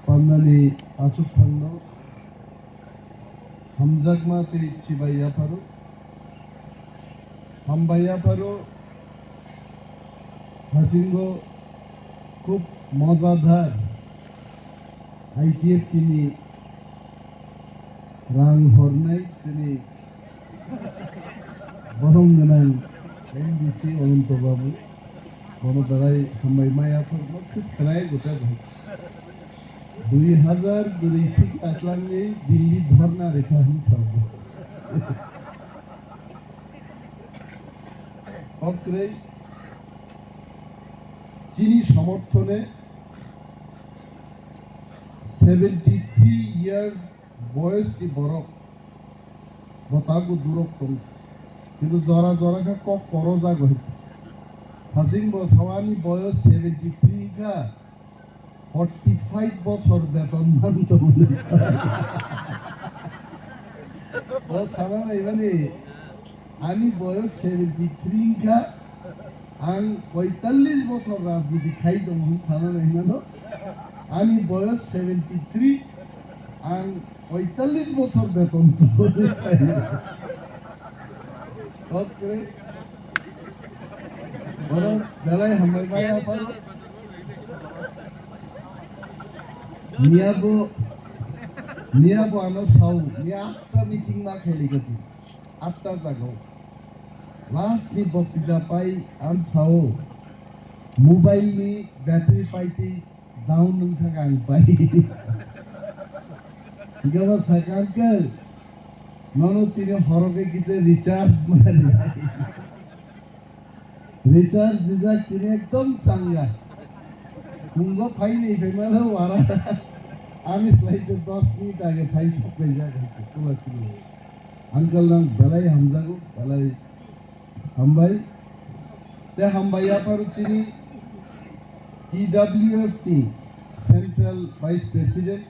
Panani Achuk Phanno Hamzakma te Chibaya Paro Hambaya Paro Hasingo Kup Mozadhar ITF Kini Rang Hornai Chini Borong Ganan NBC Olonto Babu Bono Darai Hambai Maya Paro Kis Kanai Gota 2000 আসলামে Delhi ধর্না রেখা হিসাবে অক্রে চীনি সমর্থনে 73 years বয়সী বরফ বতাগু দূরত্ব কিন্তু জরা জরা cock করজা গহিত হাসিং বসাওয়ানি বয়স 73 কা 45 বছর বেতন মানত বস আমার মানে আমি বয়স 73 কা আং 45 বছর রাজনীতি খাই দম সানা নাইমানো আমি বয়স 73 আং 45 বছর বেতন ওকে বড় বেলায় হামাই মায়া পারো Niabo ano sau niya after meeting na kheli gasi after jago last ni boktida pai am sau mobile ni battery paiti down nung thagang pai digaba sakan ke nono tine horoge kiche recharge mari recharge jija tine ekdom sanga kungo pai nei femala wara আমি স্লাইসে 10 minute আগে খাই সব পয়সা খাইছে তোলা ছিল uncle নাম বেলাই হামজাগো বেলাই হামবাই তে হামবাইয়া পারু চিনি ইডব্লিউএফটি সেন্ট্রাল ভাইস প্রেসিডেন্ট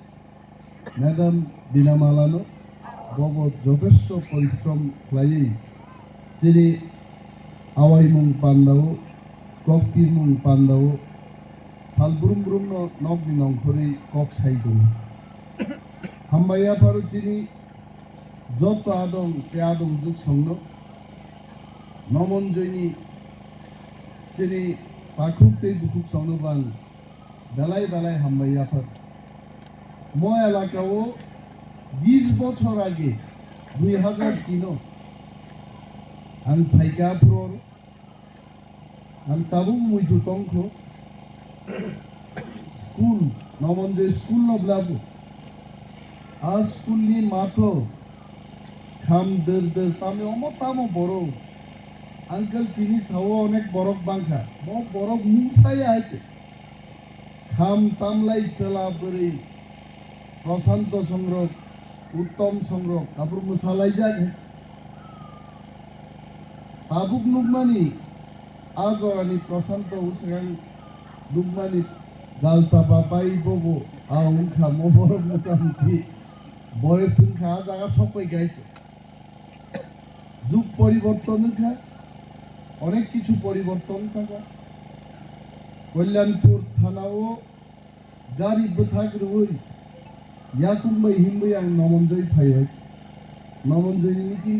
ম্যাডাম দিনা মালানো বব যথেষ্ট পরিশ্রম খাই চিনি আওয়াই মুং পান্দাও ককটির মুং পান্দাও 살부름부름 넉비 넝코리 꺽사이동 한바이아 바로 지니 저또 아동 대아동 즉 성로 너먼저니 지니 바쿠테 두쿡 성로반 বেলায় বেলায় হামবাইয়া পার ম এলাকাও 20 বছর আগে 2003 আন ফাইকাপুর আন তাবু মুইজু তংখ স্কুল নমঞ্জয় স্কুল নবলাবু আর স্কুলনি মাথো খাম দের দের তামে অমতামো বড় আঙ্কেল তিনি সাও অনেক বরফ বাংখা বরফ মুছাই আইতে খাম তামলাই চেলা বরে প্রশান্ত সংগ্রহ উত্তম সংগ্রহ কাপড় মুছালাই যাগে তাবুক নুকমানি আজরানি প্রশান্ত উসগাং দুগমানি গাল চাপা পাই ববো আউনখা মোবর মোটামুটি বয়স সংখ্যা জায়গা সবাই গাইছে যুগ পরিবর্তন খা অনেক কিছু পরিবর্তন থাকা কল্যাণপুর থানাও গাড়ি বথাক রই ইয়াকুম্বাই হিমবাই আং নমঞ্জয় ফাই নমঞ্জয় মিটিং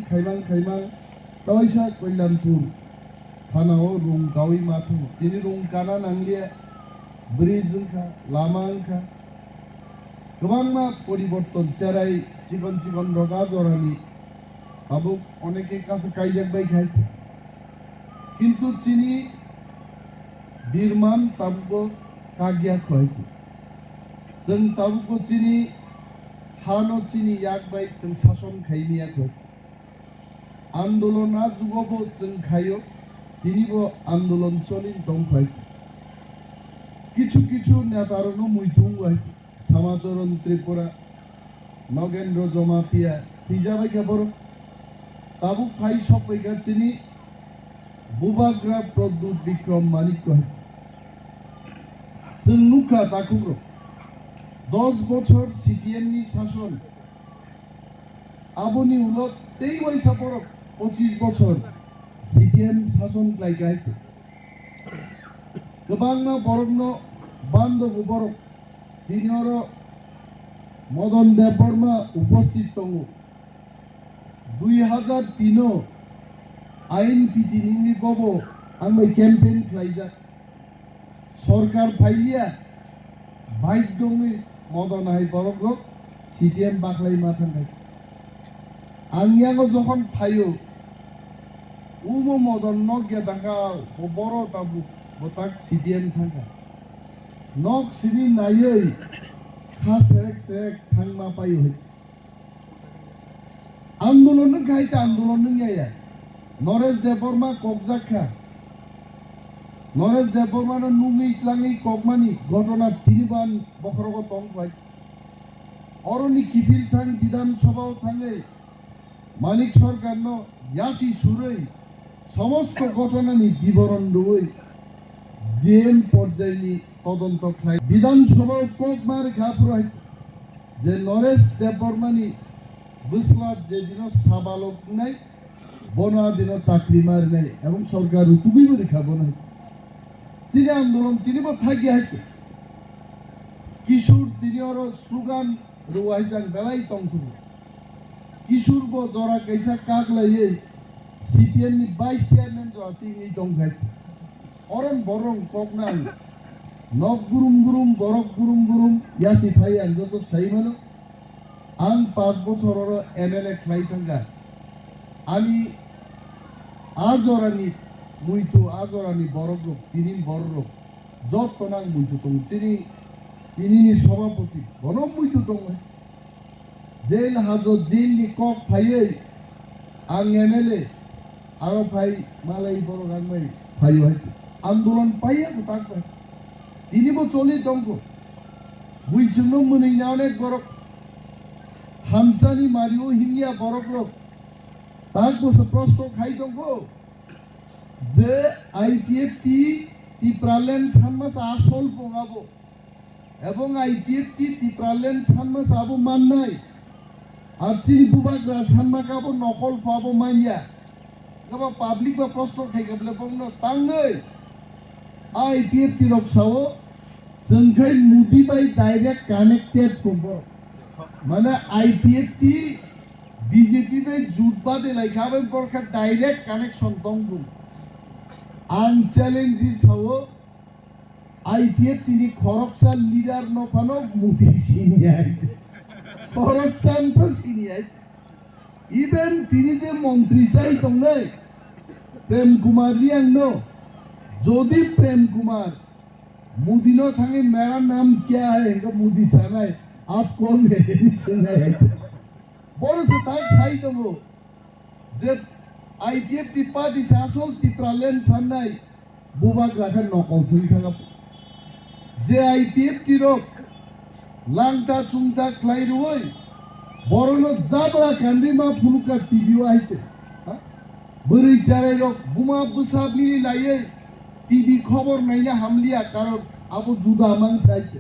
খাইমাং তয়সা কল্যাণপুর থানাও রুং গাওই মাথু তিনি রুং কানা নাংলিয়া ব্রিজ খা লামা খা গোবাংমা পরিবর্তন চেরাই জীবন জীবন রগা জরানি বাবু অনেকে কাছে কাইজাক বাই খাইতে কিন্তু চিনি বীরমান তাবুকো কাগিয়া খয়েছে जों ताबुको चिनी हानो चिनी याक बाई जों शासन खाइनिया खয়েছে आंदोलना जुगबो जों खायो তিনিবো আন্দোলন চলিন দংখাইছে কিছু কিছু নেতারনো মুইথুং হইছে সমাচরণ ত্রিপুরা নগেন্দ্র জমাতিয়া তিজাবাই খবর তাবু খাই সব পয়গা চিনি বুবাগ্রা প্রদ্যুৎ বিক্রম মানিক হইছে जों नुखा তাকুগ্র 10 বছর সিপিএম নি শাসন আবনি উলত 23 বৈশা পর 25 বছর সিপিএম শাসন লাইগাইছে गोबांनो बर'नो বান্ধব বড় তিনি মদন দেববর্মা উপস্থিত দङ 2003 আইন পিটিনি বব আমি ক্যাম্পেইন খাইজাক সরকার ফাইলিয়া বাধ্যমি মদন হাই বরগ সিপিএম বাকলাই মাথায় আংয়াঙ্গ যখন ফাইও উমো মদন নগিয়া দাঙ্গা বড় তাবু বতাক সিপিএম থাকা নক সিনি নাयै খা সেরেক সেরেক থাংমা পাই হই আন্দোলন গাইছে আন্দোলন গাইয়া নরেশ দেববর্মা কবজাখা নরেশ দেববর্মা নুমি ইতলাঙি কগমানি ঘটনা তিনিবান বখরগ তং পাই অরনি কিফিল থাং বিধানসভাও থাঙে মানিক সরকার ন ইয়াসি সুরই সমস্ত ঘটনানি বিবরণ রই ডিএম পর্যায়নি তদন্ত খাই বিধানসভাও কগমার ঘাপরাই যে নরেশ দেববর্মানি বুসলাত যে দিন সাবালক নাই বনা দিন চাকরি মার নাই এবং সরকার তুবি বলি খাবো না তিনি আন্দোলন তিনি থাকি আছে কিশোর তিনি স্লোগান রুয়াইজান বেলাই তংথু কিশোর ব জরা কেসা কাগলাই সিপিএম নি 22 চেয়ারম্যান জরা তিনি দংখাই অরন বরং কগনাল নক গুরুম গুরুম বরক গুরুম গুরুম ইয়াসি ফাই আন যত সাইমানো আং 5 বছর এমএলএ খাই থাঙ্গা আমি আজরানি মুইতো আজরানি বরগ তিনি বড় যত নাং মুইতো তং তিনি সভাপতি গণম মুইতো তং জেল হাজত জেল নি কক ফাইয়ে আং এমএলএ আরো ফাই মালাই বড় গাংমাই ফাই হয় আন্দোলন পাইয়া তাক পাই তিনি বো চলি তংক বুইছুনো মনি না অনেক বড় হামসানি মারিও হিঙ্গিয়া বরক লোক তাক বসে প্রশ্ন খাই দङ যে আইপিএফ টিপ্রালেন সানমাস আসল পঙাবো এবং আইপিএফ টিপ্রালেন সানমাস আবো মাননাই আর চিনি বুবাগ্রা সানমাকাবো নকল পাবো মাইয়া গবা পাবলিক বা প্রশ্ন খাই গাবলে বংন তাঙ্গৈ আইপিএফ টি রকসাও जोंखै मुदी बाय डाइरेक्ट कानेक्टेड खबर माने आईपीएफ टी बीजेपी बाय जुट बादे लाइखाबे बरखा डाइरेक्ट कानेक्शन दंगु आं चैलेंज सावो आईपीएफ टी नि खरकसा लीडर न फानो मुदी सिनियाय खरकसान तो सिनियाय इवन तिनी जे मंत्री चाइ दंनै प्रेम कुमार रि आंनो जदि प्रेम कुमार मोदी न थांगे मेरा नाम क्या है इनका मोदी साहब आप कौन है सुनाए बोलो से ताक साई तो वो जब आईपीएफ टी पार्टी से असल तिप्रालेन सान्नाई बुबाक रखा नकल सुन थांगा जे आईपीएफ टी रोक लांगता चुंगता क्लाई रुई बोरोनो जाबरा कांडी मा फुलुका टीवी आइते बरै चारै रोक बुमा बुसाबली लाये टीवी खबर नाइना हामलिया कारण आबो जुदा मान साइते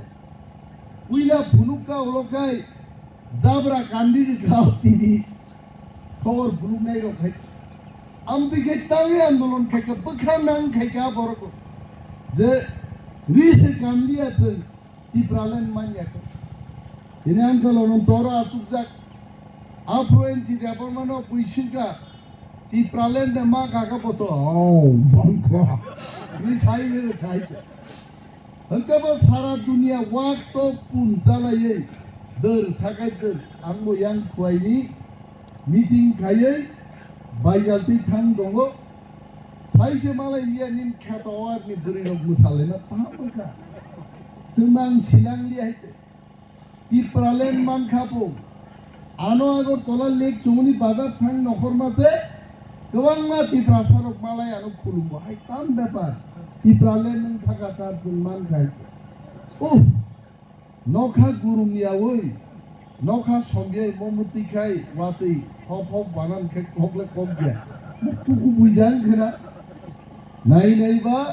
उइला फुलुका ओलकाय जाबरा कांडी खाओ टीवी खबर फुलुक नाइ रखाय आमदिके तांगे आंदोलन खायका बखा नां खायका बरको जे रिसे कांलिया जों टिप्रालेन मानियाखो इने आंदोलन तोरा सुजाक आफ्लुएन्सि देबरमानो बैसिका टिप्रालेन दे मा काका पतो बंको नि साइने खाइते हंकाबा सारा दुनिया वाक तो पुनजालायै दर सागाय दर आंबो यां खुवाइनि मीटिंग खायै बायगालति थां दङ साइसे मालाय लियानिन खातवारनि बुरिनो मुसालेना ताबका सोमां सिलांलि हाइते टिप्रालेन मान खापो आनो आगर तला लेक चुमुनि बाजार थां नखर मासे गोबां मा टिप्रा सारक मालाय आनो खुलुमबो हाय ताम बेपार टिप्रालेन नों थाखा सार जों मान खाइते ओ नखा गुरुमिया ओइ नखा संगे ममति खाय वातै हप हप बानान खे खगले कम गया मुक्तुकु बुइदां खेना नाइ नाइबा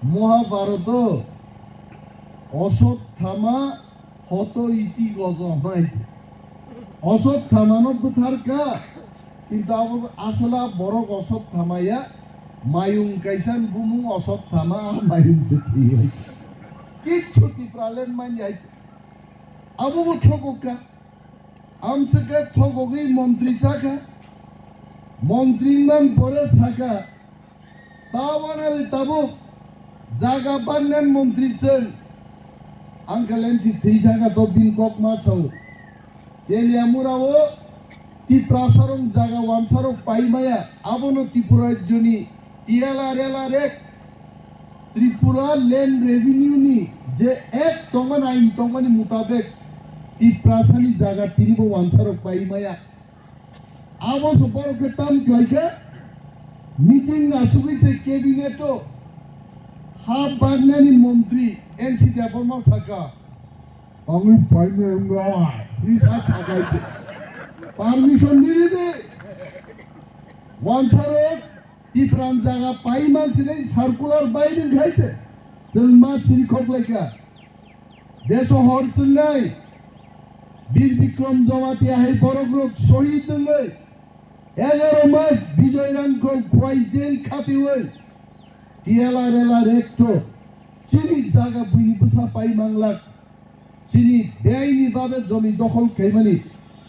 महाभारत অশ্বত্থামা হত ইতি গজমাই অশ্বত্থামানো বুথারকা কিন্তু আসলে বড় অশ্বত্থামাইয়া মায়ুং কাইসান বুমু অশ্বত্থামা মায়ুং সেতি किच्छु तिप्रालेन मान जाए अब वो थोको का हमसे के थोको की मंत्री साका मंत्री मान परे साका तावाना ले तबो जागा बान्नान मंत्री चल अंकलेंसी थी थाका तो दिन कोक मासाव ये लियामुरावो tipra sarong jaga wan sarong paimaya abono tripura joni tiala rela rek tripura land revenue ni je ek tongan ain tongani mutabek tipra sani jaga tiribo wan sarong paimaya abo super ke tam klaika meeting asugi se cabineto ha bagnani mantri NC department saka angui paimaya please agai permission दिली दे वांसारो तिप्रान जागा पाई मानसिने circular बाइदिं खाइते जों मा चिरिखक लायका देशो हरसुननाय बीर विक्रम जमाती हाय बरग्रक शहीद दङै 11 मास बिजय रांखौ खुवाइ jail खाथिवै Patiala रेला रेक्टो चिनि जागा बुनि बसा पाई मांलाक चिनि बेआइनि बाबे जमी दखल खाइमानि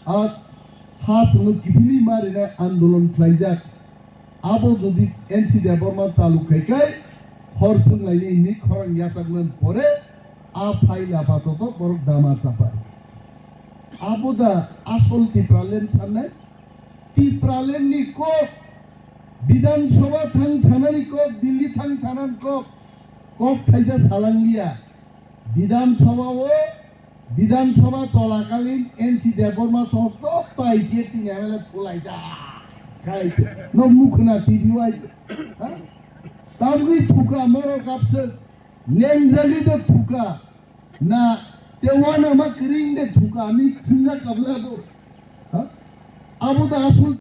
आ हाथ में किफिली मारे ना आंदोलन खाइजाक आबो जदि एनसी देवरमा चालू खाइकाय हरसुं लाइने इनि खरं यासागमन परे आ फाइला पातो तो बरक दामा चापा आबो दा आसल तिप्रालेन साननाय तिप्रालेन नि को विधानसभा थां सानानि को दिल्ली थां सानान को थाइजा सालांलिया विधानसभा चलाकालीन एनसी देवरमा सह पाई गेटिं एमएलए थलाइदा खाइते न मुखना टिभिवाइ ताबगै थुका मरो कापसे नेंजालि दे थुका ना तेवाना मा करिं दे थुका नि सिंगा कबलाबो आबो दा आसल